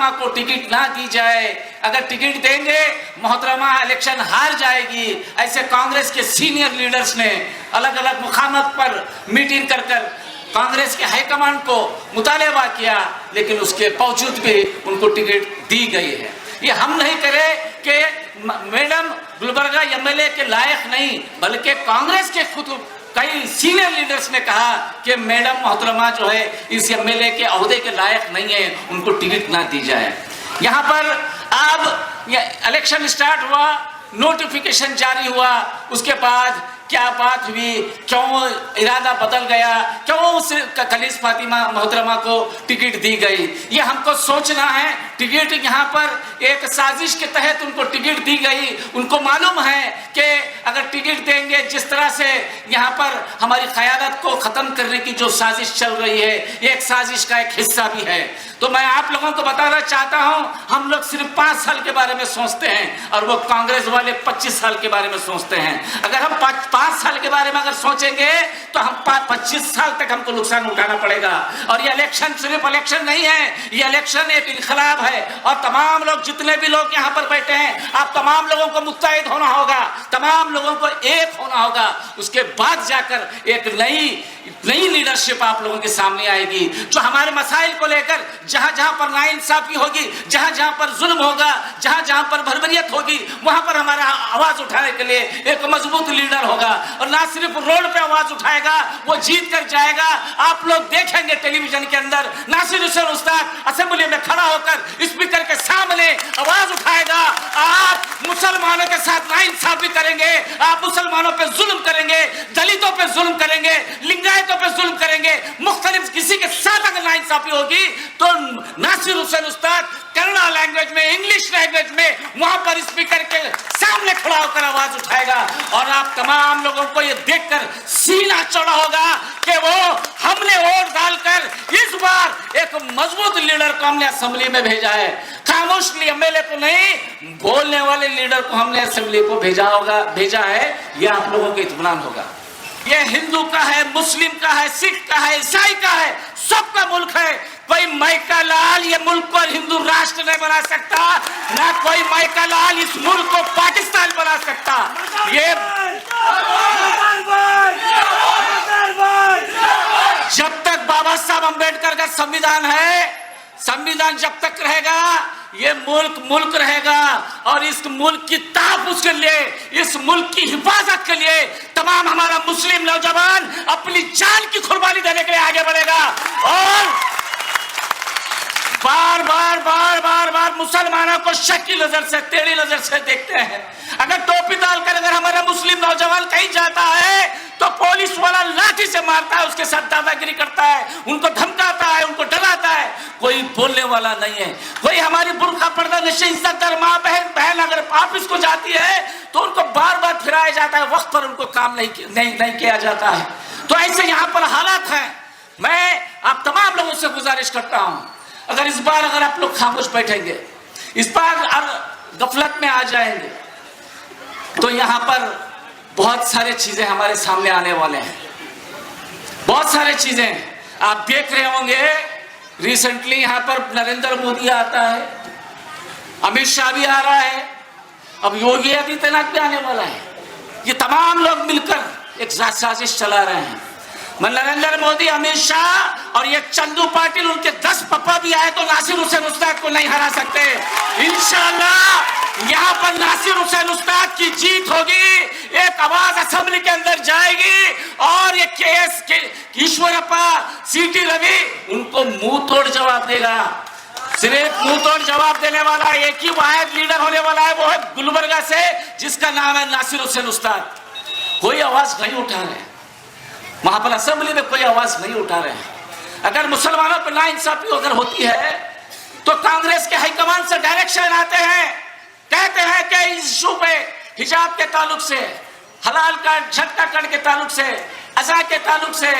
मोहतरमा को टिकट ना दी जाए। अगर टिकट देंगे मोहतरमा इलेक्शन हार जाएगी। ऐसे कांग्रेस के सीनियर लीडर्स ने अलग अलग मुकामात पर मीटिंग कर कर कांग्रेस के हाईकमान को मुतालबा किया, लेकिन उसके बावजूद भी उनको टिकट दी गई है। ये हम नहीं करें कि मैडम गुलबर्गा एमएलए के लायक नहीं, बल्कि कांग्रेस के खुद कई सीनियर लीडर्स ने कहा कि मैडम मोहतरमा जो है इस एमएलए के ओहदे के लायक नहीं है, उनको टिकट ना दी जाए। यहाँ पर अब इलेक्शन स्टार्ट हुआ, नोटिफिकेशन जारी हुआ, उसके बाद क्या बात हुई, क्यों इरादा बदल गया, क्यों उस खलीस फातिमा मोहतरमा को टिकट दी गई, ये हमको सोचना है। टिकट यहाँ पर एक साजिश के तहत उनको टिकट दी गई। उनको मालूम है कि अगर टिकट देंगे, जिस तरह से यहाँ पर हमारी क़यादत को ख़त्म करने की जो साजिश चल रही है, ये एक साजिश का एक हिस्सा भी है। तो मैं आप लोगों को बताना चाहता हूँ, हम लोग सिर्फ 5 साल के बारे में सोचते हैं और वो कांग्रेस वाले 25 साल के बारे में सोचते हैं। अगर हम 5 साल के बारे में अगर सोचेंगे तो हम 25 साल तक हमको नुकसान उठाना पड़ेगा। और ये इलेक्शन सिर्फ इलेक्शन नहीं है, ये इलेक्शन एक इनकलाब है। और तमाम लोग, जितने भी लोग यहाँ पर बैठे हैं, आप तमाम लोगों को मुत्तहिद होना होगा, तमाम लोगों को एक होना होगा। उसके बाद जाकर एक नई लीडरशिप आप लोगों के सामने आएगी, जो हमारे मसाइल को लेकर जहां जहां पर नाइंसाफी होगी, जहां जहां पर जुल्म होगा, जहां जहां पर भरभरियत होगी, वहां पर हमारा आवाज उठाने के लिए एक मजबूत लीडर होगा। और ना सिर्फ रोड पे आवाज उठाएगा, वो जीत कर जाएगा। आप लोग देखेंगे टेलीविजन के अंदर नासिर हुसैन उस्ताद असेंबली में खड़ा होकर स्पीकर के सामने आवाज उठाएगा। आप मुसलमानों के साथ नाइंसाफी करेंगे, आप मुसलमानों पे जुल्म करेंगे, दलितों पे जुल्म करेंगे, लिंगायतों पे जुल्म करेंगे, मुख्तलिफ किसी के साथ अगर नाइंसाफी होगी तो नासिर हुसैन उस्ताद कन्नड़ा लैंग्वेज में, इंग्लिश लैंग्वेज में वहां पर स्पीकर के सामने खड़ा होकर आवाज उठाएगा। और आप तमाम लोगों को ये देखकर सीना चढ़ा होगा कि वो हमने वोट डालकर इस बार एक मजबूत लीडर को हमने असेंबली में भेजा है। खामोश एमएलए को नहीं, बोलने वाले लीडर को हमने असेंबली को भेजा है। यह आप लोगों को इत्मीनान होगा। ये हिंदू का है, मुस्लिम का है, सिख का है, ईसाई का है, सबका मुल्क है। कोई माइका लाल ये मुल्क को हिंदू राष्ट्र नहीं बना सकता, ना कोई माइका लाल इस मुल्क को पाकिस्तान बना सकता। ये जब तक बाबा साहब अम्बेडकर का संविधान है, संविधान जब तक रहेगा, ये मुल्क रहेगा। और इस मुल्क की तहफ़्फ़ुज़ के लिए, इस मुल्क की हिफाजत के लिए तमाम हमारा मुस्लिम नौजवान अपनी जान की कुर्बानी देने के लिए आगे बढ़ेगा। और बार मुसलमानों को शक की नजर से, टेढ़ी नजर से देखते हैं। अगर टोपी डालकर अगर हमारा मुस्लिम नौजवान कहीं जाता है तो पुलिस वाला लाठी से मारता है, उसके साथ दादागिरी करता है, उनको धमकाता है, उनको डराता है। कोई बोलने वाला नहीं है। कोई हमारी बुर्का पर्दा नशीं इज्जतदार माँ बहन अगर ऑफिस को जाती है तो उनको बार बार फिराया जाता है, वक्त पर उनको काम नहीं किया जाता है। तो ऐसे यहाँ पर हालात हैं। मैं आप तमाम लोगों से गुजारिश करता हूँ, अगर इस बार अगर आप लोग खामोश बैठेंगे, इस बार गफलत में आ जाएंगे, तो यहाँ पर बहुत सारे चीजें हमारे सामने आने वाले हैं। बहुत सारे चीजें आप देख रहे होंगे। रिसेंटली यहाँ पर नरेंद्र मोदी आता है, अमित शाह भी आ रहा है, अब योगी आदित्यनाथ भी आने वाला है। ये तमाम लोग मिलकर एक साजिश चला रहे हैं। नरेंद्र मोदी, अमित शाह और ये चंदू पाटिल, उनके 10 पप्पा भी आए तो नासिर हुसैन उस्ताद को नहीं हरा सकते। इंशाअल्लाह यहाँ पर नासिर हुसैन उस्ताद की जीत होगी। एक आवाज असेंबली के अंदर जाएगी और ये केएस ईश्वरप्पा, सीटी रवि उनको मुंह तोड़ जवाब देगा। सिर्फ मुंह तोड़ जवाब देने वाला एक ही वाहिद लीडर होने वाला है, वो है गुलबर्गा से, जिसका नाम है नासिर हुसैन उस्ताद। कोई आवाज नहीं उठा रहे, वहां पर असेंबली में कोई आवाज नहीं उठा रहे हैं। अगर मुसलमानों पर नाइंसाफी अगर होती है तो कांग्रेस के हाईकमान से डायरेक्शन आते हैं, कहते हैं कि इस इशू पे हिजाब के ताल्लुक से, हलाल का झटका कट के ताल्लुक से, अज़ा के ताल्लुक से,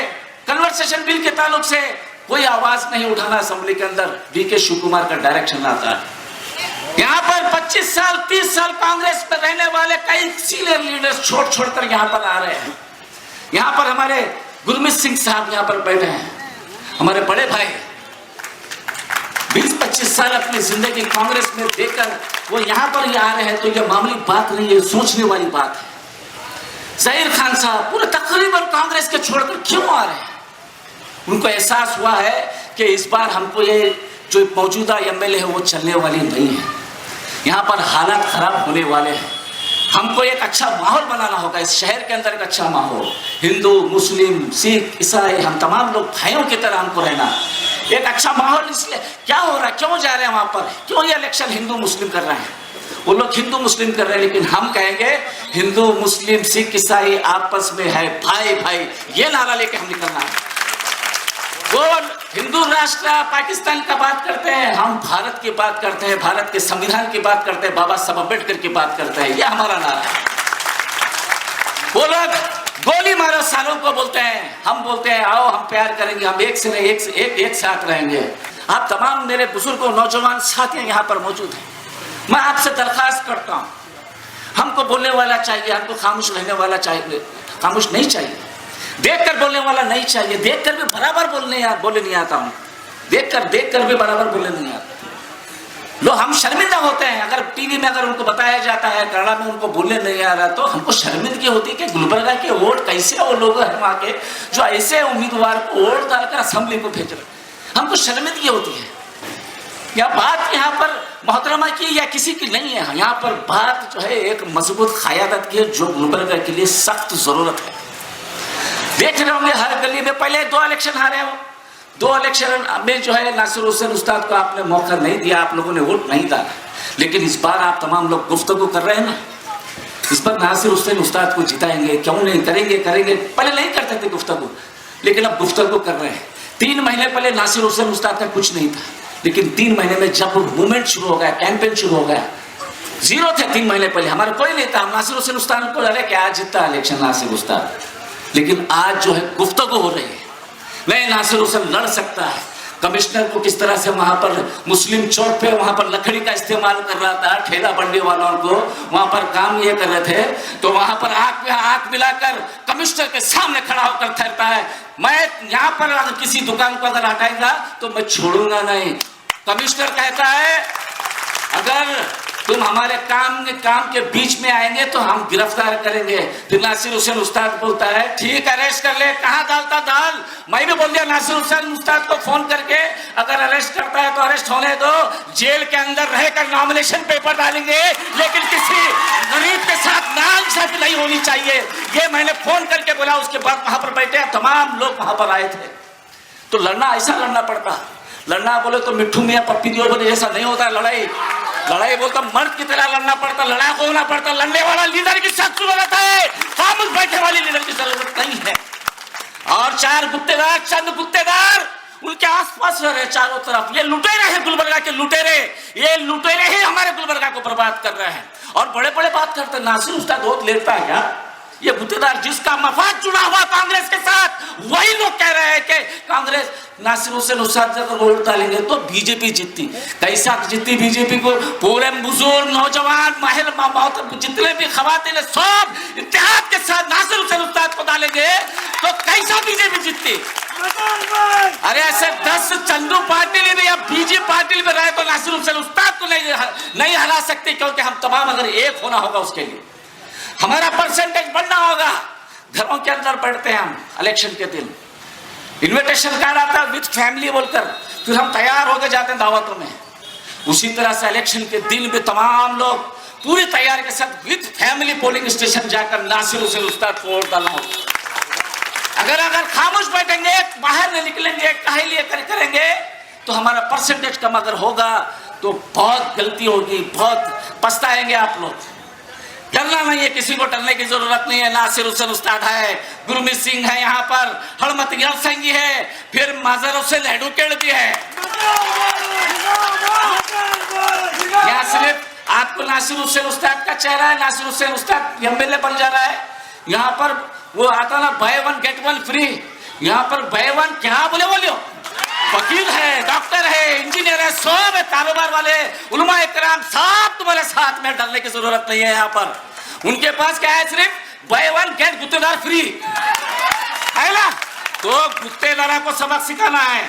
कन्वर्सेशन बिल के ताल्लुक से कोई आवाज नहीं उठाना। असेंबली के अंदर वीके शिव कुमार का डायरेक्शन आता है। यहाँ पर 25 साल 30 साल कांग्रेस में रहने वाले कई सीनियर लीडर्स छोड़ कर यहाँ पर आ रहे हैं। यहाँ पर हमारे गुरमीत सिंह साहब यहाँ पर बैठे हैं, हमारे बड़े भाई 20-25 साल अपनी जिंदगी कांग्रेस में देकर वो यहाँ पर ही आ रहे हैं, तो ये मामूली बात नहीं है, सोचने वाली बात है। ज़हीर खान साहब पूरे तकरीबन कांग्रेस के छोड़कर क्यों आ रहे हैं? उनको एहसास हुआ है कि इस बार हमको ये जो मौजूदा एमएलए है वो चलने वाली नहीं है, यहाँ पर हालात खराब होने वाले हैं। हमको एक अच्छा माहौल बनाना होगा, इस शहर के अंदर एक अच्छा माहौल, हिंदू मुस्लिम सिख ईसाई हम तमाम लोग भाइयों की तरह हमको रहना, एक अच्छा माहौल। इसलिए क्या हो रहा है, क्यों जा रहे हैं वहाँ पर, क्यों ये इलेक्शन हिंदू मुस्लिम कर रहे हैं? वो लोग हिंदू मुस्लिम कर रहे हैं, लेकिन हम कहेंगे हिंदू मुस्लिम सिख ईसाई आपस में है भाई भाई, ये नारा लेके हम निकलना है। वो हिंदू राष्ट्र पाकिस्तान का बात करते हैं, हम भारत की बात करते हैं, भारत के संविधान की बात करते हैं, बाबा साहब अम्बेडकर की बात करते हैं, यह हमारा नारा है। वो लोग गोली मारो सालों को बोलते हैं, हम बोलते हैं आओ हम प्यार करेंगे, हम एक से नहीं एक साथ रहेंगे। आप तमाम मेरे बुजुर्गों नौजवान साथियां यहाँ पर मौजूद हैं, मैं आपसे दरखास्त करता हूँ, हमको बोलने वाला चाहिए, हमको खामोश रहने वाला चाहिए, खामोश नहीं चाहिए, देखकर बोलने वाला नहीं चाहिए। देखकर भी बराबर बोले नहीं आता हूँ, देखकर भी बराबर बोले नहीं आता। लोग हम शर्मिंदा होते हैं, अगर टीवी में अगर उनको बताया जाता है कन्नड़ा में उनको बोलने नहीं आ रहा, तो हमको शर्मिंदगी होती है कि गुलबर्गा के वोट कैसे वो लोग हैं वहाँ के जो ऐसे उम्मीदवार को वोट डालकर असेंबली को भेज रहे, हमको शर्मिंदगी होती है। यह बात यहाँ पर मोहतरमा की या किसी की नहीं है, यहाँ पर बात जो है एक मजबूत क़यादत की है, जो गुलबर्गा के लिए सख्त जरूरत है। देख रहे होंगे हर गली में, पहले 2 इलेक्शन हारे हो, 2 इलेक्शन में जो है नासिर हुसैन उस्ताद को आपने मौका नहीं दिया, आप लोगों ने वोट नहीं डाला, लेकिन इस बार आप तमाम लोग गुफ्तगू कर रहे हैं ना, इस बार नासिर हुसैन उस्ताद को जिताएंगे, क्यों नहीं करेंगे, पहले नहीं करते थे गुफ्तगू, लेकिन अब गुफ्तगू कर रहे हैं। 3 महीने पहले नासिर हुसैन उस्ताद का कुछ नहीं था, लेकिन 3 महीने में जब मूवमेंट शुरू हो गया, कैंपेन शुरू हो गया, जीरो थे 3 महीने पहले, हमारा कोई नहीं था, हम नासिर हुसैन उस्ताद को अरे क्या जीतता इलेक्शन नासिर उस्ताद, लेकिन आज जो है गुफ्तगू हो रही है, नहीं नासिर हुसैन लड़ सकता है। कमिश्नर को किस तरह से वहां पर मुस्लिम चौक पे वहां पर लकड़ी का इस्तेमाल कर रहा था, ठेला बंडी वालों को वहां पर काम ये कर रहे थे, तो वहां पर आंख में आंख मिलाकर कमिश्नर के सामने खड़ा होकर ठहरता है, मैं यहाँ पर अगर किसी दुकान को अगर हटाएगा तो मैं छोड़ूंगा नहीं। कमिश्नर कहता है अगर तुम हमारे काम के बीच में आएंगे तो हम गिरफ्तार करेंगे। फिर नासिर हुसैन उस्ताद बोलता है ठीक अरेस्ट कर ले, कहाँ डालता डाल। मैं भी बोल दिया नासिर हुसैन उस्ताद को फोन करके, अगर अरेस्ट करता है तो अरेस्ट होने दो, जेल के अंदर रहकर नॉमिनेशन पेपर डालेंगे, लेकिन किसी गरीब के साथ नाइंसाफी नहीं होनी चाहिए। ये मैंने फोन करके बोला, उसके बाद वहां पर बैठे तमाम लोग वहां पर आए थे। तो लड़ना ऐसा लड़ना पड़ता, लड़ना बोले तो मिट्ठू मियाँ पप्पी दियो बोले जैसा नहीं होता लड़ाई, लड़ाई बोलता मर्द की तरह लड़ना पड़ता, लड़ाकू होना पड़ता। लड़ने वाला लीडर की सख्त जरूरत है, खामोश बैठने वाली लीडर की जरूरत नहीं है। और 4 गुत्तेदार, चंद गुत्तेदार उनके आसपास रह रहे चारों तरफ, ये लुटेरे हैं गुलबर्गा के लुटेरे, ये लुटेरे ही हमारे गुलबर्गा को बर्बाद कर रहे हैं। और बड़े बड़े बात करते हैं, नासिर उस्ताद बहुत लेता है क्या? ये गुत्तेदार जिसका मफाद जुड़ा हुआ कांग्रेस के साथ, वही लोग कह रहे हैं कि कांग्रेस नासिर हुसैन उस्ताद अगर वोट डालेंगे तो बीजेपी जीतती। कैसा जीतती बीजेपी को? पूरे बुजुर्ग नौजवान माहिर जितने भी खवातीन सब इत्तेहाद के साथ नासिर हुसैन उस्ताद को डालेंगे तो कैसा बीजेपी जीतती? अरे ऐसे 10 चंदू पाटिल में या बीजेपी पाटिल में रहे तो नासिर हुसैन उस्ताद को नहीं हरा सकते, क्योंकि हम तमाम अगर एक होना होगा उसके लिए हमारा परसेंटेज बढ़ना होगा। घरों के अंदर बैठते हैं हम इलेक्शन के दिन, इन्विटेशन कार्ड आता है विद फैमिली बोलकर, फिर हम तैयार होकर जाते हैं दावतों में। उसी तरह से इलेक्शन के दिन भी तमाम लोग पूरी तैयारी के साथ विद फैमिली पोलिंग स्टेशन जाकर नासिर हुसैन उस्ताद को वोट डालना होगा। अगर खामोश बैठेंगे, बाहर नहीं निकलेंगे, काहे लिए करेंगे तो हमारा परसेंटेज कम अगर होगा तो बहुत गलती होगी, बहुत पछताएंगे आप लोग। डरना नहीं है, किसी को डरने की जरूरत नहीं है। नासिर हुसैन उस्ताद है, गुरमीत सिंह है, यहाँ पर हरमत सिंह है, फिर मजहर हुसैन एडवोकेट भी है। यहाँ सिर्फ आपको नासिर हुसैन उस्ताद का चेहरा है, नासिर हुसैन उस्ताद एमएलए बन जा रहा है। यहाँ पर वो आता ना बाय 1 गेट 1 फ्री, यहाँ पर बाय 1 क्या बोले वकील है, डॉक्टर है, इंजीनियर है, सब है, कारोबार वाले, उलमा इकराम सब तुम्हारे साथ में। डरने की जरूरत नहीं है। यहाँ पर उनके पास क्या है, सिर्फ बाय 1 गेट गुत्तेदार फ्री है ना। तो गुत्तेदारा को सबक सिखाना है,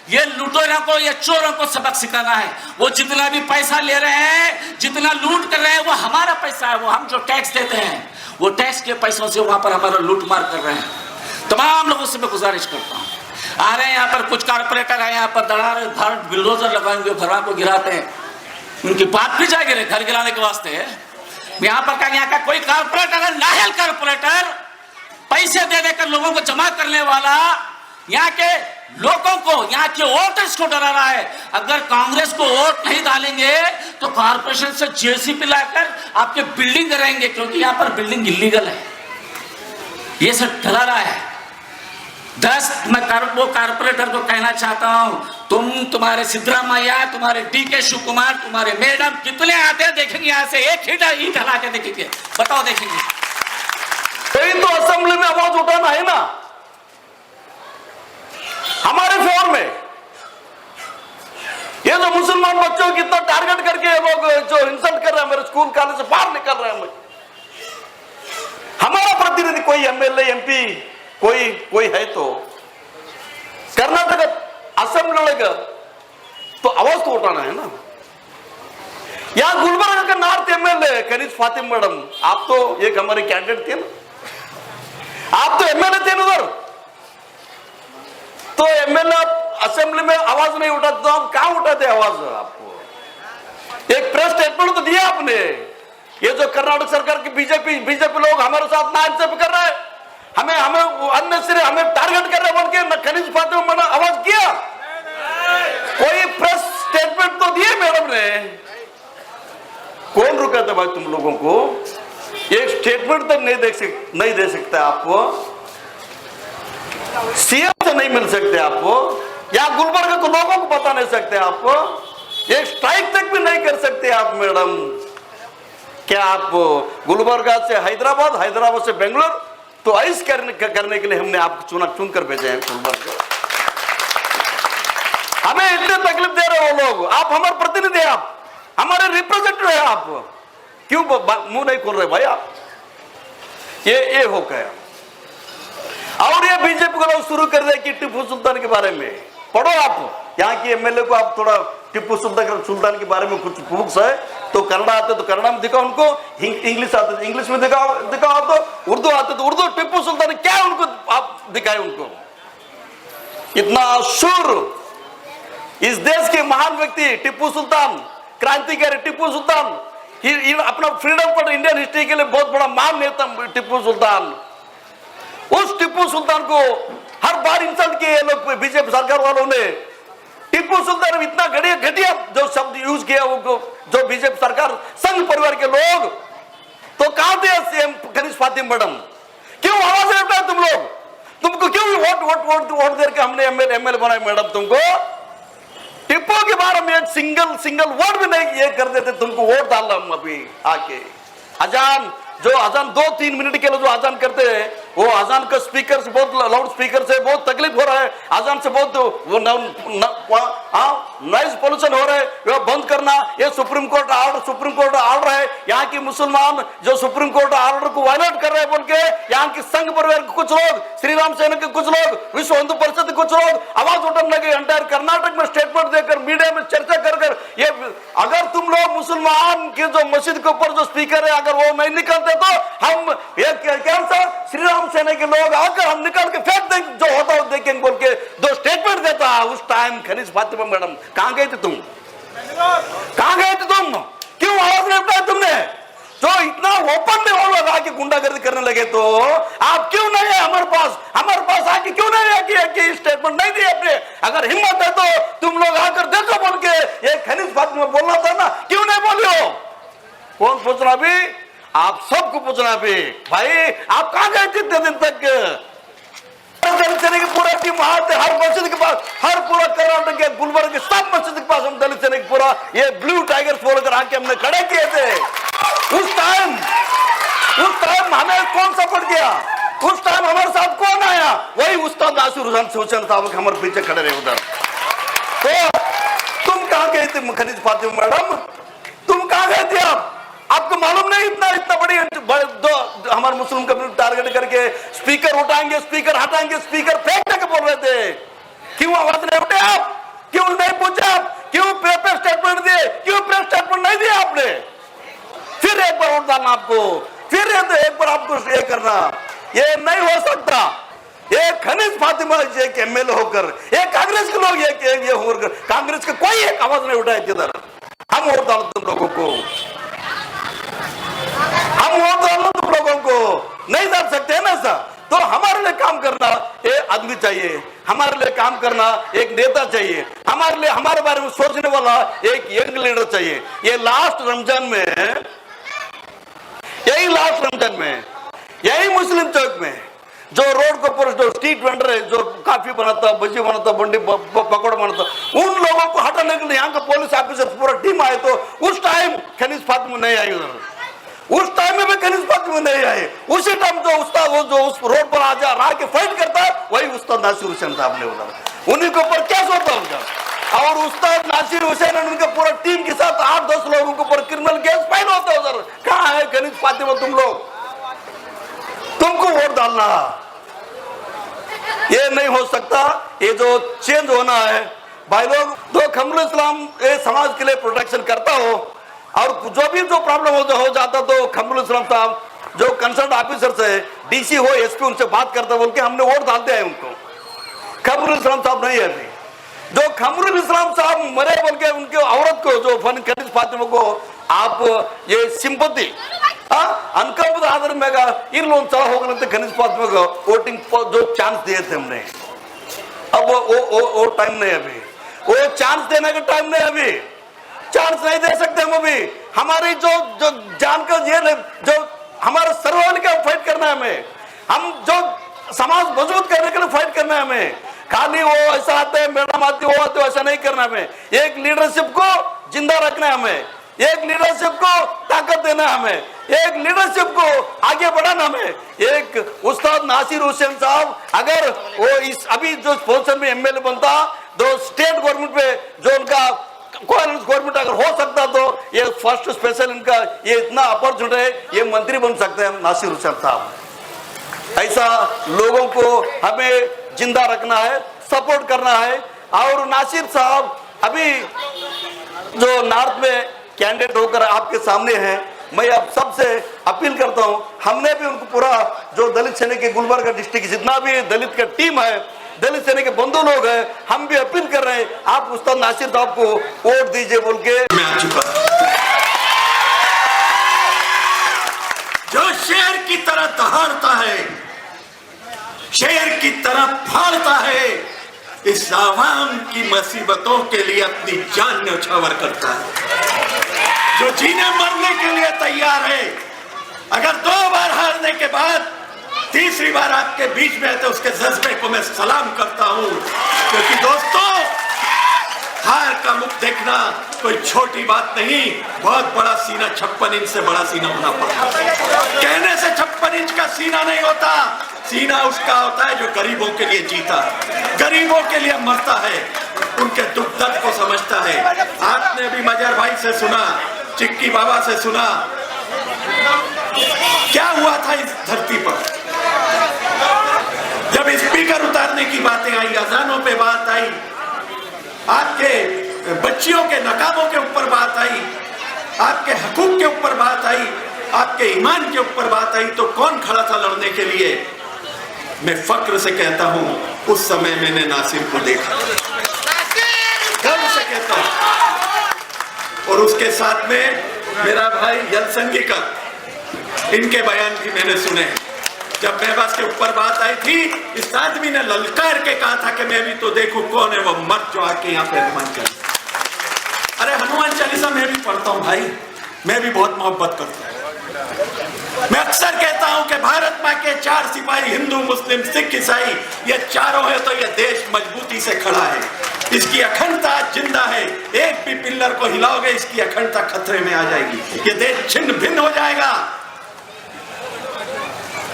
ये लुटेरों को, ये चोरों को सबक सिखाना है। वो जितना भी पैसा ले रहे हैं, जितना लूट कर रहे हैं, वो हमारा पैसा है। वो हम जो टैक्स देते हैं, वो टैक्स के पैसों से वहां पर हमारा लूटमार कर रहे हैं। तमाम लोगों से मैं गुजारिश करता हूँ, आ रहे हैं यहाँ पर कुछ कारपोरेटर है, यहाँ पर दड़ार धड़ बिल्डोजर लगाएंगे, घरों को गिराते हैं, उनकी बात भी जाएगी घर गिराने के वास्ते। यहाँ पर का, यहाँ का कोई कारपोरेटर है, नाहल कारपोरेटर, पैसे दे देकर लोगों को जमा करने वाला, यहाँ के लोगों को, यहाँ के वोटर्स को डरा रहा है। अगर कांग्रेस को वोट नहीं डालेंगे तो कॉर्पोरेशन से जेसीबी लाकर आपके बिल्डिंग कराएंगे, क्योंकि यहाँ पर बिल्डिंग इलीगल है। ये सब डरा रहा है। मैं वो कारपोरेटर को कहना चाहता हूँ, तुम्हारे सिद्धरामैया, तुम्हारे डीके शिव कुमार, तुम्हारे मैडम कितने आते हैं देखेंगे, यहाँ से एक ईंट हला के देखेंगे, बताओ देखेंगे। तो असेंबली में आवाज उठाना है ना, हमारे फोन में। ये जो मुसलमान बच्चों को कितना टारगेट करके ये लोग जो इंसल्ट कर रहे हैं, मेरे स्कूल कॉलेज से बाहर निकल रहे हैं। हमारा प्रतिनिधि कोई एमएलए एमपी कोई है तो कर्नाटक असेंबली ಒಳಗೆ तो आवाज तो उठाना है ना। यहाँ गुलबर्गा का नॉर्थ एमएलए कनीज फातिम मैडम, आप तो एक हमारे कैंडिडेट थे ना, आप तो एमएलए थे उधर, तो एमएलए असेंबली में आवाज नहीं उठाते तो आप कहां उठाते आवाज? आपको एक प्रेस स्टेटमेंट तो दिया आपने। ये जो कर्नाटक सरकार की बीजेपी लोग हमारे साथ नाइंसाफी कर रहे हैं, हमें अननेसेसरी हमें टारगेट कर रहे हैं बोल के कनीज फातिमा मैडम आवाज किया? कोई प्रेस स्टेटमेंट तो दिए मैडम ने? कौन रुका था भाई तुम लोगों को? एक स्टेटमेंट तक नहीं दे सकते आपको, सीएम से नहीं मिल सकते आपको, या गुलबर्गा को लोगों को बता नहीं सकते आपको, एक स्ट्राइक तक भी नहीं कर सकते आप मैडम। क्या आप गुलबर्गा से हैदराबाद से बेंगलोर तो आइस करने के लिए हमने आपको चुन कर भेजे हैं गुलबर्गा? हमें इतने तकलीफ दे रहे हो लोग, आप हमारे प्रतिनिधि, आप हमारे रिप्रेजेंटेटिव है, आप क्यों मुंह नहीं खोल रहे भाई? आप ये हो गया। और ये बीजेपी को लोग शुरू कर रहे कि टिप्पू सुल्तान के बारे में पढ़ो। आप यहाँ की एमएलए को आप थोड़ा टिप्पू सुल्तान के बारे में कुछ बुक्स है तो कन्नड़ आते तो कन्नड़ में दिखाओ उनको, इंग्लिश आते तो इंग्लिश में दिखाओ तो उर्दू आते तो उर्दू। टिप्पू सुल्तान क्या उनको आप दिखाए? उनको इतना शूर, इस देश के महान व्यक्ति टिप्पू सुल्तान, क्रांतिकारी टिप्पू सुल्तान, अपना फ्रीडम पर इंडियन हिस्ट्री के लिए बहुत बड़ा मान नेता टिप्पू सुल्तान। उस टिप्पू सुल्तान को हर बार इंसल्ट किए लोग, बीजेपी सरकार वालों ने। टिप्पू सुल्तान इतना घटिया जो शब्द यूज किया वो जो बीजेपी सरकार संघ परिवार के लोग, तो कहां थे सीएम कनीज फातिमा मैडम? क्यों आवाज नहीं उठाए तुम लोग? तुमको क्यों वोट दे के हमने एमएलए बनाए मैडम? तुमको टिप्पू के बारे में एक सिंगल वर्ड भी नहीं ये कर देते, तुमको वोट डालना हम अभी आके। अजान 2-3 मिनट के लिए जो अजान करते हैं, वो अजान का स्पीकर से बहुत लाउड स्पीकर से बहुत तकलीफ हो रहा है, अजान से बहुत नॉइज पोल्यूशन हो रहा है, वो बंद करना। ये सुप्रीम कोर्ट ऑर्डर है। यहाँ की मुसलमान जो सुप्रीम कोर्ट ऑर्डर को वायलेट कर रहे हैं बोल के यहाँ की संघ परिवार के कुछ लोग, श्री राम सेना के कुछ लोग, विश्व हिंदू परिषद के कुछ लोग आवाज उठाने लगे। एंटायर कर्नाटक में स्टेटमेंट देकर मीडिया में चर्चा कर ये अगर तुम लोग मुसलमान के जो मस्जिद के ऊपर जो स्पीकर है अगर वो नहीं निकलते तो हम श्री राम सेना के लोग आकर हम निकाल के फेंक देंगे, जो होता हो देखेंगे बोल के दो स्टेटमेंट देता। उस टाइम कनीज फातिमा मैडम कहां गए थे तुम? क्यों आवाज नहीं उठाई तुमने? जो इतना ओपन में वो लगा के गुंडागर्दी करने लगे तो आप क्यों नहीं है हमारे पास आके क्यों नहीं है कि स्टेटमेंट नहीं दिए अपने? अगर हिम्मत है तो तुम लोग आकर देखो बोल के ये कनीज फातिमा बोलना था ना, क्यों नहीं बोलियो? कौन पूछना भी? आप सबको पूछना भी भाई, आप कहां गए थे इतने दिन तक? दलित सेना की पूरा टीम वहां थे, हर मस्जिद के पास, हर पूरा कर्नाटक के गुलबर्गा के सब मस्जिद के पास हम दलित सेना की पूरा ये ब्लू टाइगर्स बोलकर आके हमने खड़े किए थे। उस टाइम हमें कौन सपोर्ट किया? उस टाइम हमारे साथ कौन आया? वही उस्ताद नासिर हुसैन साहब हमारे पीछे खड़े रहे उधर। तो तुम कहां गए थे कनीज फातिमा मैडम? तुम कहां गए थे? आपको मालूम नहीं इतना बड़ी हमारे मुस्लिम कम्युनिटी टारगेट करके स्पीकर उठाएंगे, स्पीकर हटाएंगे, स्पीकर फेंकने के बोल रहे थे। क्यों आवाज नहीं उठे आप? क्यों नहीं पूछा? क्यों प्रेस स्टेटमेंट दिए? क्यों प्रेस स्टेटमेंट नहीं दिया आपने? फिर एक बार वोट डालना आपको, फिर एक बार आपको ये करना, ये नहीं हो सकता। ये खनीज फातिमा एक एमएलए होकर, एक कांग्रेस के लोग ये होकर, कांग्रेस के कोई एक आवाज नहीं उठाए किधर। हम वोट डालो तुम लोगों को, हम वोट डालो तुम लोगों को, नहीं डाल सकते है ना सर? तो हमारे लिए काम करना एक आदमी चाहिए, हमारे लिए काम करना एक नेता चाहिए, हमारे लिए हमारे बारे में सोचने वाला एक यंग लीडर चाहिए। ये लास्ट रमजान में, यही मुस्लिम चौक में जो रोड के ऊपर जो स्ट्रीट वेंडर है, जो काफी बनाता, भजी बनाता, बंडी पकौड़ा बनाता, उन लोगों को हटाने के लिए यहाँ का पुलिस ऑफिसर पूरा टीम आए। तो उस टाइम खनीज फातिमा नहीं आई उधर, उस टाइम में भी खनीज फातिमा नहीं आए। उसी टाइम जो उस्ताद वो जो उस रोड पर आ के फाइट करता है, वही उस्ताद नासिर हुसैन साहब ने उधर, उन्हीं के ऊपर केस होता उधर। और उस्ताद नासिर हुसैन और उनके पूरा टीम के साथ 8-10 लोगों के ऊपर क्रिमिनल केस फाइल होता है उधर। कहाँ है खनीज फातिमा? तुम लोग, तुमको वोट डालना, ये नहीं हो सकता। ये जो चेंज होना है भाई लोग, तो खमरुल इस्लाम समाज के लिए प्रोटेक्शन करता हो, और जो भी जो प्रॉब्लम हो जाता तो खमरुल इस्लाम साहब जो कंसर्न ऑफिसर से, डीसी हो, एसपी, उनसे बात करता बोल के हमने वोट डालते हैं उनको। खमरुल इस्लाम साहब नहीं है अभी। जो खमरुल इस्लाम साहब मरे बोल के उनके औरत को, जो खनीज फातिमा को आप ये सिंपति अनकंप आदर में इन लोग चला हो गए खनीज फातिमा को वोटिंग जो चांस दिए थे हमने, अब वो टाइम नहीं अभी, वो चांस देने का टाइम नहीं अभी, चांस नहीं दे सकते हम अभी। हमारी जो जान का ये जो हमारा सर्वाइवल का फाइट करना है हमें, हम जो समाज मजबूत करने के लिए फाइट करना है हमें। खाली वो ऐसा आते हैं, मैडम आती वो आते, ऐसा नहीं करना हमें। एक लीडरशिप को जिंदा रखना है हमें, एक लीडरशिप को ताकत देना है हमें, एक लीडरशिप को आगे बढ़ाना हमें। एक उस्ताद नासिर हुसैन साहब अगर वो इस अभी जो पोजीशन में एमएलए बनता, तो स्टेट गवर्नमेंट पे जो उनका गवर्नमेंट अगर हो सकता, तो ये फर्स्ट स्पेशल इनका ये इतना अपॉर्चुनिटी है, ये मंत्री बन सकते हैं नासिर हुसैन साहब। ऐसा लोगों को हमें जिंदा रखना है, सपोर्ट करना है। और नासिर साहब अभी जो नॉर्थ में कैंडिडेट होकर आपके सामने हैं, मैं अब सबसे अपील करता हूं, हमने भी उनको पूरा जो दलित सेना के गुलबर्गा डिस्ट्रिक्ट जितना भी दलित का टीम है, दलित सेना के बंधु लोग हैं, हम भी अपील कर रहे हैं आप उस्ताद नासिर साहब को वोट दीजिए बोल के। मैं आ चुका, जो शेर की तरह दहाड़ता है, शेर की तरह फाड़ता है, इस आवाम की मुसीबतों के लिए अपनी जान न्यौछावर करता है, जो जीने मरने के लिए तैयार है। अगर 2 बार हारने के बाद तीसरी बार आपके बीच में है तो उसके जज्बे को मैं सलाम करता हूं, क्योंकि दोस्तों हार का मुख देखना कोई छोटी बात नहीं, बहुत बड़ा सीना, 56 इंच से बड़ा सीना होना पड़ता है। कहने से 56 इंच का सीना नहीं होता, सीना उसका होता है जो गरीबों के लिए जीता, गरीबों के लिए मरता है, उनके दुख दर्द को समझता है। आपने भी मजर भाई से सुना, चिक्की बाबा से सुना, क्या हुआ था इस धरती पर जब स्पीकर उतारने की बातें आई, अजानों पे बात आई, आपके बच्चियों के नकाबों के ऊपर बात आई, आपके हकूक के ऊपर बात आई, आपके ईमान के ऊपर बात आई, तो कौन खड़ा था लड़ने के लिए? मैं फक्र से कहता हूं, उस समय मैंने नासिर को देखा, गर्व से कहता हूं। और उसके साथ में मेरा भाई जलसंगीकर, इनके बयान भी मैंने सुने। जब मेवास के ऊपर बात आई थी, इस आदमी ने ललकार के कहा था कि मैं भी तो देखूं कौन है वो मर्द जो आके यहाँ पे हनुमान चालीसा। अरे हनुमान चालीसा मैं भी पढ़ता हूँ भाई, मैं भी बहुत मोहब्बत करता हूँ। मैं अक्सर कहता हूँ कि भारत माँ के 4 सिपाही, हिंदू, मुस्लिम, सिख, ईसाई, ये चारों है तो ये देश मजबूती से खड़ा है, इसकी अखंडता जिंदा है। एक भी पिल्लर को हिलाओगे इसकी अखंडता खतरे में आ जाएगी, ये देश छिन्न भिन्न हो जाएगा,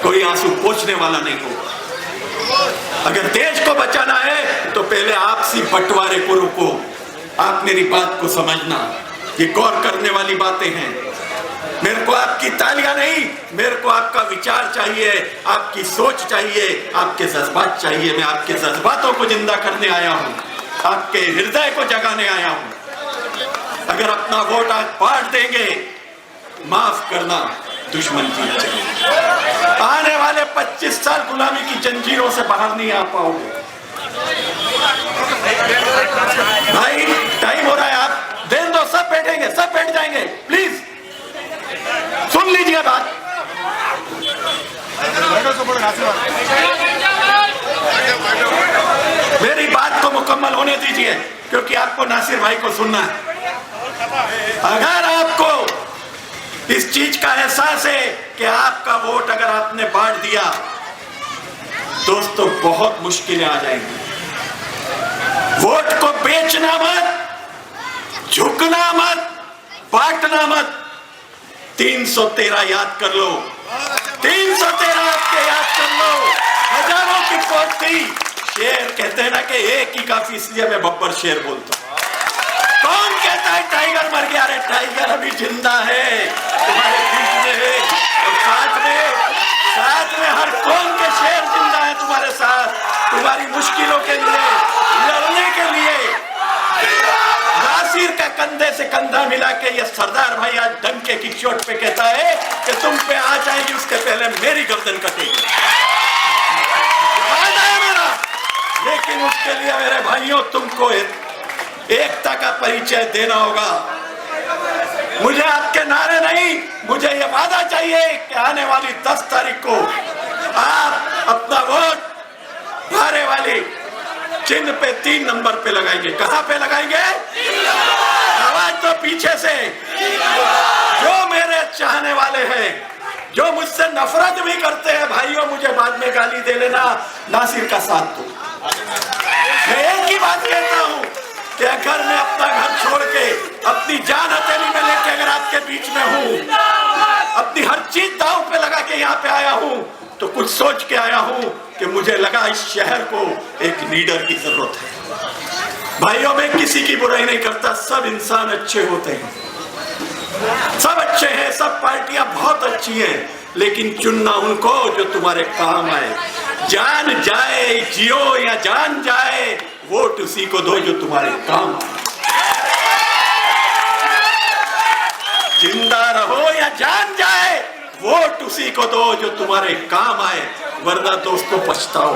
कोई आंसू पोंछने वाला नहीं होगा। अगर देश को बचाना है तो पहले आपसी बंटवारे को रोको। आप मेरी बात को समझना, ये गौर करने वाली बातें हैं। मेरे को आपकी तालियां नहीं, मेरे को आपका विचार चाहिए, आपकी सोच चाहिए, आपके जज्बात चाहिए। मैं आपके जज्बातों को जिंदा करने आया हूं। आपके हृदय को जगाने आया हूं। अगर अपना वोट आज बांट देंगे, माफ करना, दुश्मन जीत जाएगी। आने वाले 25 साल गुलामी की जंजीरों से बाहर नहीं आ पाओगे। भाई टाइम हो रहा है, आप देन दो, सब बैठेंगे, सब बैठ जाएंगे, प्लीज सुन लीजिए बात। मेरी बात को मुकम्मल होने दीजिए, क्योंकि आपको नासिर भाई को सुनना है। अगर आपको इस चीज का एहसास है कि आपका वोट अगर आपने बांट दिया, दोस्तों बहुत मुश्किलें आ जाएंगी। वोट को बेचना मत, झुकना मत, बांटना मत। 313 याद कर लो, 313 आपके याद कर लो। हजारों की फौज थी। शेर कहते हैं ना कि एक ही काफी, इसलिए मैं बब्बर शेर बोलता हूं। कौन कहता है टाइगर मर गया? अरे टाइगर अभी जिंदा है, तुम्हारे बीच में है, और साथ में हर कौम के शेर जिंदा है तुम्हारे साथ, तुम्हारी मुश्किलों के लिए लड़ने के लिए। नासिर का कंधे से कंधा मिला के ये सरदार भाई आज डंके की चोट पे कहता है कि तुम पे आ जाएगी, उसके पहले मेरी गर्दन कटेगी। वादा है मेरा, लेकिन उसके लिए मेरे भाइयों तुमको एकता का परिचय देना होगा। मुझे आपके नारे नहीं, मुझे ये वादा चाहिए कि आने वाली 10 तारीख को आप अपना वोट भारे वाली चिन्ह पे 3 नंबर पे लगाएंगे। कहां पे लगाएंगे? आवाज तो पीछे से। जो मेरे चाहने वाले हैं, जो मुझसे नफरत भी करते हैं, भाइयों मुझे बाद में गाली दे लेना, नासिर का साथ दो। मैं एक ही बात कहता हूं कि अगर मैं अपना घर छोड़ के अपनी जान हथेली में लेके अगर आपके बीच में हूं, अपनी हर चीज दांव पे लगा के यहाँ पे आया हूं, तो कुछ सोच के आया हूं कि मुझे लगा इस शहर को एक लीडर की जरूरत है। भाइयों मैं किसी की बुराई नहीं करता, सब इंसान अच्छे होते हैं, सब अच्छे हैं, सब पार्टियां बहुत अच्छी हैं, लेकिन चुनना उनको जो तुम्हारे काम आए। जान जाए जियो या जान जाए, वोट उसी को दो जो तुम्हारे काम आए। जिंदा रहो या जान जाए, वोट उसी को दो जो तुम्हारे काम आए, वरना दोस्तों पछताओ।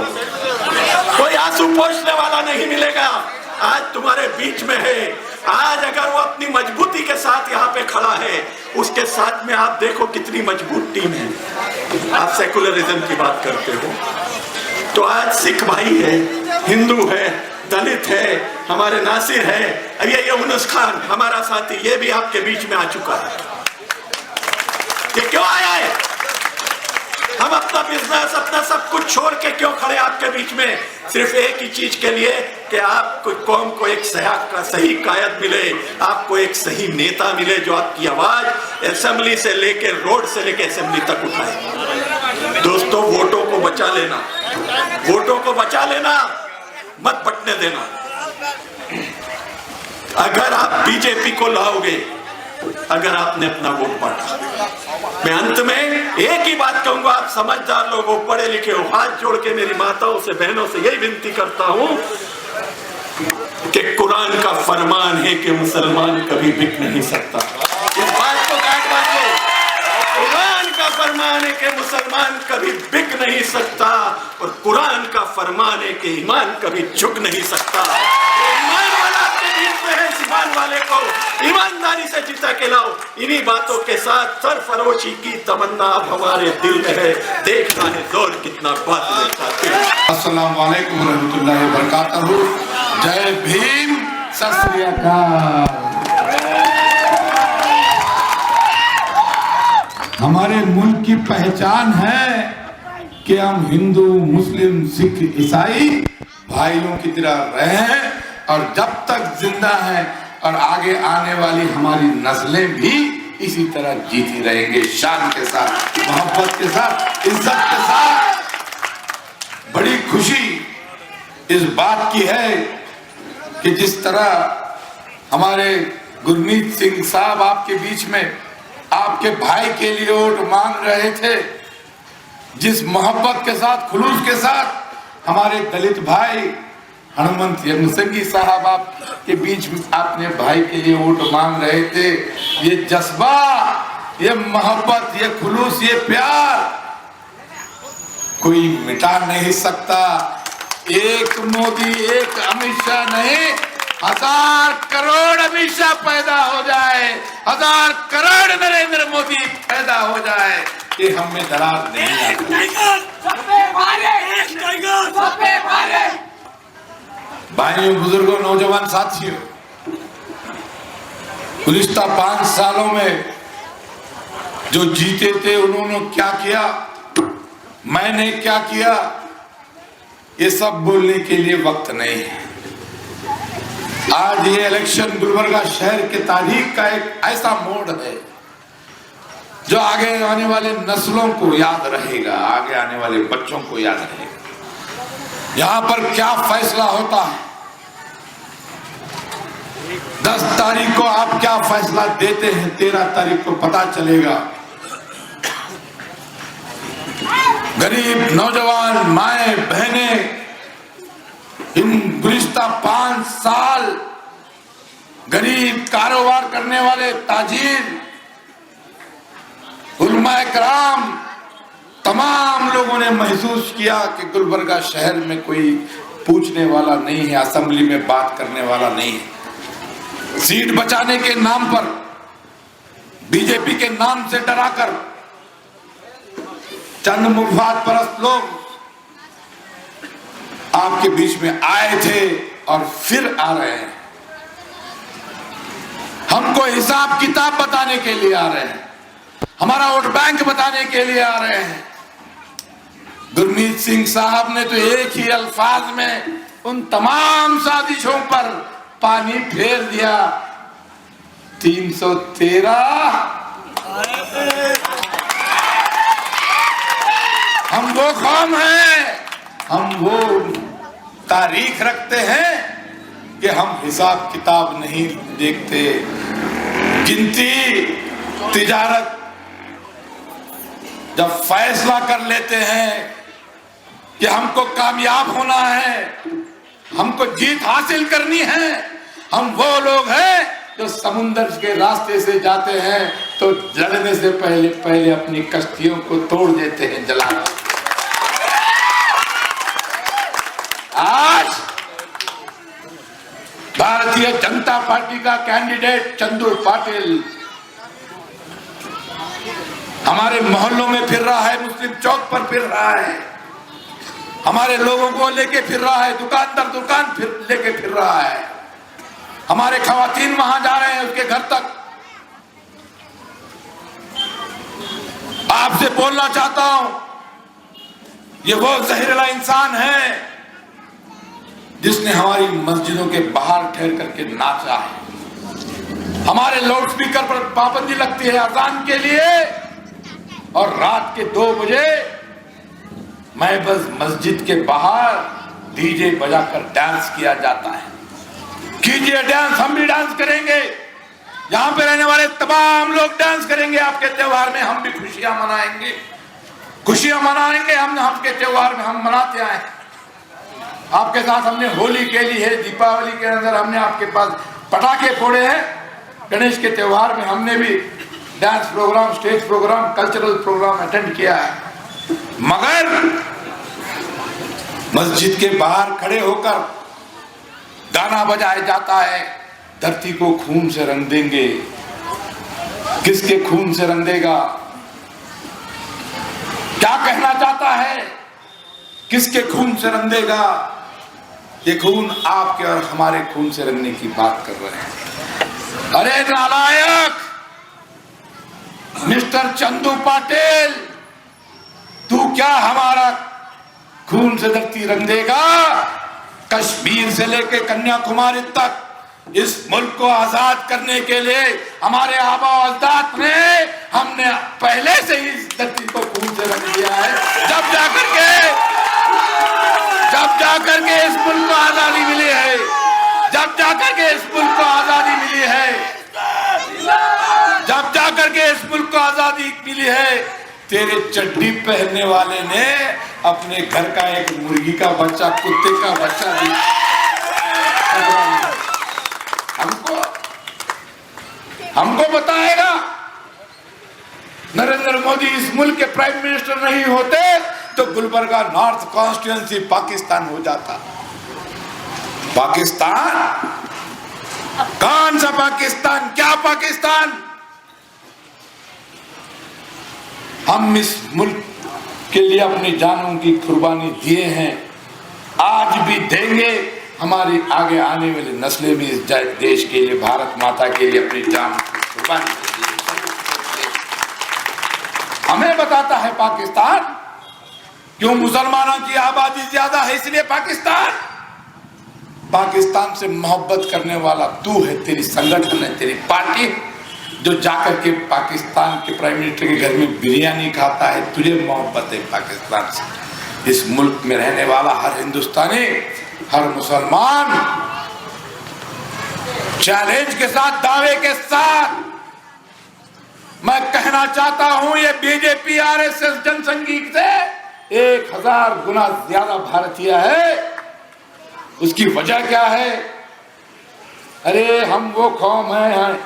कोई आंसू पोंछने वाला नहीं मिलेगा। आज तुम्हारे बीच में है, आज अगर वो अपनी मजबूती के साथ यहाँ पे खड़ा है, उसके साथ में आप देखो कितनी मजबूत टीम है। आप सेकुलरिज्म की बात करते हो, तो आज सिख भाई है, हिंदू है, दलित है, हमारे नासिर है, ये यूनुस खान हमारा साथी, ये भी आपके बीच में आ चुका है। ये क्यों आया है? हम अपना बिजनेस, अपना सब कुछ छोड़ के क्यों खड़े आपके बीच में? सिर्फ एक ही चीज के लिए कि आपको कौम को एक सही कायद मिले, आपको एक सही नेता मिले जो आपकी आवाज असेंबली से लेकर रोड से लेकर असेंबली तक उठाए। दोस्तों वोटों को बचा लेना, वोटों को बचा लेना, मत बटने देना। अगर आप बीजेपी को लाओगे, अगर आपने अपना वोट बांटा। मैं अंत में एक ही बात कहूंगा, आप समझदार लोग हो, पढ़े लिखे हो, हाथ जोड़ के मेरी माताओं से, बहनों से यही विनती करता हूं कि कुरान का फरमान है कि मुसलमान कभी बिक नहीं सकता। इस बात को गांठ बांध लो। कुरान का फरमान है कि मुसलमान कभी बिक नहीं सकता, और कुरान का फरमान है कि ईमान कभी झुक नहीं सकता। ईमान वाला आपके बीच में है, ईमान वाले को ईमानदारी से जिता के लाओ। इन्हीं बातों के साथ सरफरोशी की तमन्ना अब हमारे दिल में है, देखना है जोर कितना बात में। अस्सलाम वालेकुम रहमतुल्लाहि व बरकातहू। जय भीम, सत श्री अकाल। हमारे मुल्क की पहचान है कि हम हिंदू, मुस्लिम, सिख, ईसाई भाइयों की तरह रहे, और जब तक जिंदा हैं और आगे आने वाली हमारी नस्लें भी इसी तरह जीती रहेंगे, शान के साथ, मोहब्बत के साथ, इज्जत के साथ। बड़ी खुशी इस बात की है कि जिस तरह हमारे गुरमीत सिंह साहब आपके बीच में आपके भाई के लिए वोट मांग रहे थे, जिस मोहब्बत के साथ, खुलूस के साथ हमारे दलित भाई, हनुमंत यंगसंगी साहब आपके बीच में आपने भाई के लिए वोट मांग रहे थे। ये जज्बा, ये मोहब्बत, ये खुलूस, ये प्यार कोई मिटा नहीं सकता। एक मोदी, एक अमित शाह नहीं, 1000 करोड़ अमित शाह पैदा हो जाए, 1000 करोड़ नरेंद्र मोदी पैदा हो जाए, ये हम में दरार नहीं आएगा। भाइयों, बुजुर्गों, नौजवान साथियों, गुज़िश्ता 5 सालों में जो जीते थे उन्होंने क्या किया, मैंने क्या किया, ये सब बोलने के लिए वक्त नहीं है। आज ये इलेक्शन गुलबर्गा शहर के तारीख का एक ऐसा मोड़ है जो आगे आने वाले नस्लों को याद रहेगा, आगे आने वाले बच्चों को याद रहेगा। यहां पर क्या फैसला होता है, 10 तारीख को आप क्या फैसला देते हैं, 13 तारीख को पता चलेगा। गरीब नौजवान, माए बहनें, इन गुज़िश्ता 5 साल गरीब कारोबार करने वाले ताजिर, उलमाए कराम, तमाम लोगों ने महसूस किया कि गुलबर्गा शहर में कोई पूछने वाला नहीं है, असेंबली में बात करने वाला नहीं है। सीट बचाने के नाम पर, बीजेपी के नाम से डराकर चंद मुफाद परस्त लोग आपके बीच में आए थे और फिर आ रहे हैं। हमको हिसाब किताब बताने के लिए आ रहे हैं, हमारा वोट बैंक बताने के लिए आ रहे हैं। गुरमीत सिंह साहब ने तो एक ही अल्फाज में उन तमाम साजिशों पर पानी फेर दिया। 313 हम वो कौम हैं, हम वो तारीख रखते हैं कि हम हिसाब किताब नहीं देखते, गिनती, तिजारत। जब फैसला कर लेते हैं कि हमको कामयाब होना है, हमको जीत हासिल करनी है, हम वो लोग हैं जो समुंदर के रास्ते से जाते हैं तो लड़ने से पहले पहले अपनी कश्तियों को तोड़ देते हैं, जला। आज भारतीय जनता पार्टी का कैंडिडेट चंदू पाटिल हमारे मोहल्लों में फिर रहा है, मुस्लिम चौक पर फिर रहा है, हमारे लोगों को लेके फिर रहा है, दुकान दर दुकान फिर लेके फिर रहा है, हमारे खवातीन वहां जा रहे हैं उसके घर तक। आपसे बोलना चाहता हूं, ये वो जहरीला इंसान है जिसने हमारी मस्जिदों के बाहर ठहर करके नाचा है। हमारे लाउड स्पीकर पर पाबंदी लगती है अजान के लिए और रात के 2 बजे मैं बस मस्जिद के बाहर डीजे बजाकर डांस किया जाता है। कीजिए डांस, हम भी डांस करेंगे, यहां पे रहने वाले तमाम लोग डांस करेंगे। आपके त्योहार में हम भी खुशियां मनाएंगे, खुशियां मनाएंगे। हम आपके त्योहार में हम मनाते आए, आपके साथ हमने होली खेली है, दीपावली के अंदर हमने आपके पास पटाखे फोड़े हैं, गणेश के त्योहार में हमने भी dance programme, stage programme, cultural programme attend किया है। मगर मस्जिद के बाहर खड़े होकर गाना बजाया जाता है, धरती को खून से रंग देंगे। किसके खून से रंग देगा? क्या कहना चाहता है? किसके खून से रंग देगा? ये खून आपके और हमारे खून से रंगने की बात कर रहे हैं। अरे नालायक मिस्टर चंदू पाटिल, तू क्या हमारा खून से धरती रंग देगा? कश्मीर से लेकर कन्याकुमारी तक इस मुल्क को आजाद करने के लिए हमारे आबा अजदाद ने, हमने पहले से ही इस धरती को खून से रंग दिया है। जब जाकर के इस मुल्क को आजादी मिली है, जब जाकर के इस मुल्क को आजादी मिली है, जब जाकर के इस मुल्क को आजादी मिली है, तेरे चड्डी पहनने वाले ने अपने घर का एक मुर्गी का बच्चा, कुत्ते का बच्चा भी हमको बताएगा। नरेंद्र मोदी इस मुल्क के प्राइम मिनिस्टर नहीं होते तो गुलबर्गा नॉर्थ कॉन्स्टिट्यूएंसी पाकिस्तान हो जाता। पाकिस्तान? कौन सा पाकिस्तान? क्या पाकिस्तान? हम इस मुल्क के लिए अपनी जानों की कुर्बानी दिए हैं, आज भी देंगे। हमारी आगे आने वाली नस्लें भी इस देश के लिए, भारत माता के लिए अपनी जान की कुर्बानी देंगे। हमें बताता है पाकिस्तान, क्यों मुसलमानों की आबादी ज्यादा है इसलिए पाकिस्तान। पाकिस्तान से मोहब्बत करने वाला तू है, तेरी संगठन है, तेरी पार्टी, जो जाकर के पाकिस्तान के प्राइम मिनिस्टर के घर में बिरयानी खाता है। तुझे मोहब्बत है पाकिस्तान से। इस मुल्क में रहने वाला हर हिंदुस्तानी, हर मुसलमान चैलेंज के साथ, दावे के साथ मैं कहना चाहता हूं, ये बीजेपी आरएसएस जनसंघी से 1000 गुना ज्यादा भारतीय है। उसकी वजह क्या है? अरे हम वो कौम है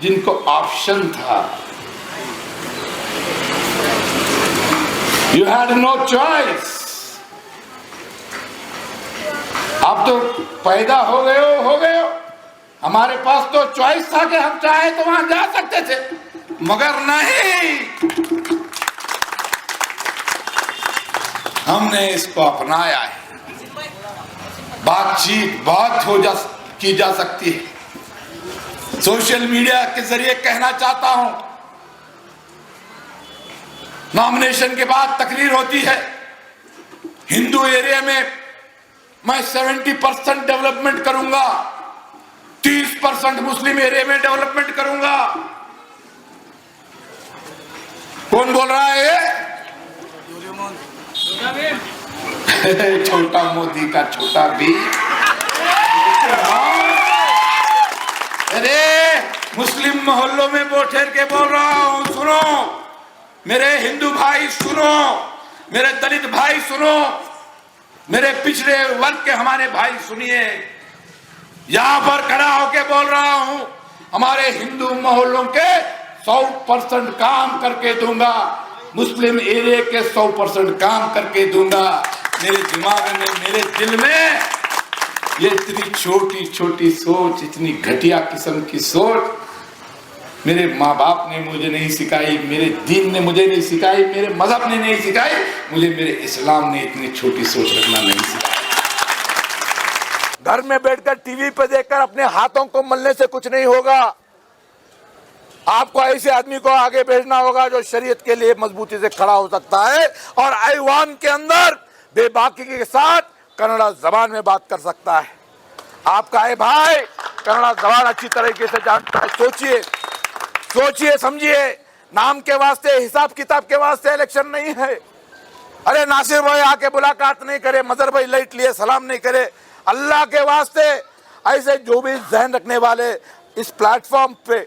जिनको ऑप्शन था। You had no choice. आप तो पैदा हो गए हो। हमारे पास तो चॉइस था कि हम चाहे तो वहां जा सकते थे, मगर नहीं, हमने इसको अपनाया है। बातचीत बहुत की जा सकती है। सोशल मीडिया के जरिए कहना चाहता हूं, नॉमिनेशन के बाद तकरीर होती है, हिंदू एरिया में मैं 70% डेवलपमेंट करूंगा, 30% मुस्लिम एरिया में डेवलपमेंट करूंगा। कौन बोल रहा है ये? छोटा मोदी का छोटा भी। अरे मुस्लिम मोहल्लों में बैठ के बोल रहा हूं, सुनो मेरे हिंदू भाई, सुनो मेरे दलित भाई, सुनो मेरे पिछड़े वर्ग के हमारे भाई, सुनिए। यहां पर खड़ा होके बोल रहा हूं, हमारे हिंदू मोहल्लों के 100% काम करके दूंगा, मुस्लिम एरिया के 100% काम करके दूंगा। मेरे दिमाग में, मेरे दिल में ये इतनी छोटी छोटी सोच, इतनी घटिया किस्म की सोच मेरे माँ बाप ने मुझे नहीं सिखाई, मेरे दीन ने मुझे नहीं सिखाई, मेरे मजहब ने नहीं सिखाई, मुझे मेरे इस्लाम ने इतनी छोटी सोच रखना नहीं सिखाई। घर में बैठकर टीवी पे देखकर अपने हाथों को मलने से कुछ नहीं होगा। आपको ऐसे आदमी को आगे भेजना होगा जो शरीयत के लिए मजबूती से खड़ा हो सकता है और ऐवान के अंदर बेबाकी के साथ कन्नड़ा जबान में बात कर सकता है। आपका है भाई कन्नड़ा जबान अच्छी तरीके से जानता है। सोचिए समझिए, नाम के वास्ते, हिसाब किताब के वास्ते इलेक्शन नहीं है। अरे नासिर भाई आके मुलाकात नहीं करे, मजहर भाई लाइट लिए सलाम नहीं करे, अल्लाह के वास्ते ऐसे जो भी जहन रखने वाले इस प्लेटफॉर्म पे,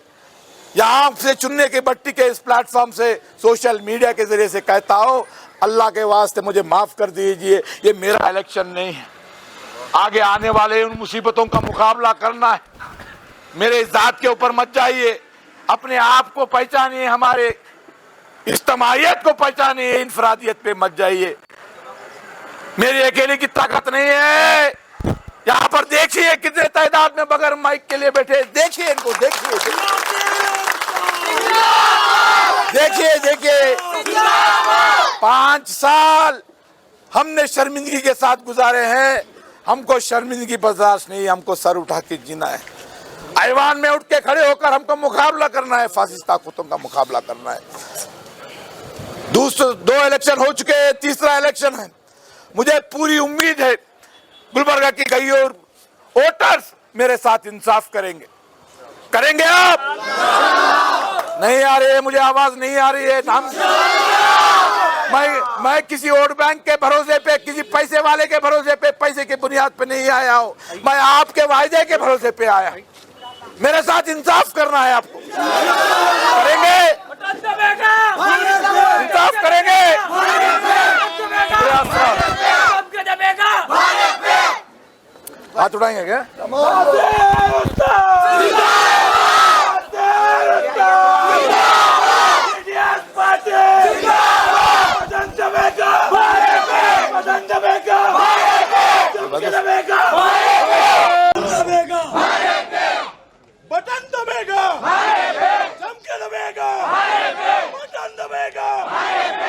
यहाँ से चुनने की बट्टी के इस प्लेटफॉर्म से, सोशल मीडिया के जरिए से कहता हूँ, अल्लाह के वास्ते मुझे माफ कर दीजिए, ये मेरा इलेक्शन नहीं है। आगे आने वाले उन मुसीबतों का मुकाबला करना है। मेरे जात के ऊपर मत जाइए, अपने आप को पहचानिए, हमारे इज्तिमाइयत को पहचानिए, इनफरादियत पे मत जाइए। मेरी अकेले की ताकत नहीं है। यहाँ पर देखिए कितने तादाद में बगैर माइक के लिए बैठे, देखिए इनको, देखिए 5 साल हमने शर्मिंदगी के साथ गुजारे हैं। हमको शर्मिंदगी बर्दाश्त नहीं, हमको सर उठा के जीना है। ऐवान में उठ के खड़े होकर हमको मुकाबला करना है, फासिस्ट ताकतों का मुकाबला करना है। 2 इलेक्शन हो चुके हैं, तीसरा इलेक्शन है। मुझे पूरी उम्मीद है गुलबर्गा की कई और वोटर्स मेरे साथ इंसाफ करेंगे आप? नहीं आ रही है, मुझे आवाज नहीं आ रही है। मैं किसी वोट बैंक के भरोसे पे, किसी पैसे वाले के भरोसे पे, पैसे की बुनियाद पे नहीं आया हूं। मैं आपके वायदे के भरोसे पे आया। मेरे साथ इंसाफ करना है आपको। करेंगे, इंसाफ करेंगे। हाथ उठाएंगे क्या? Bye.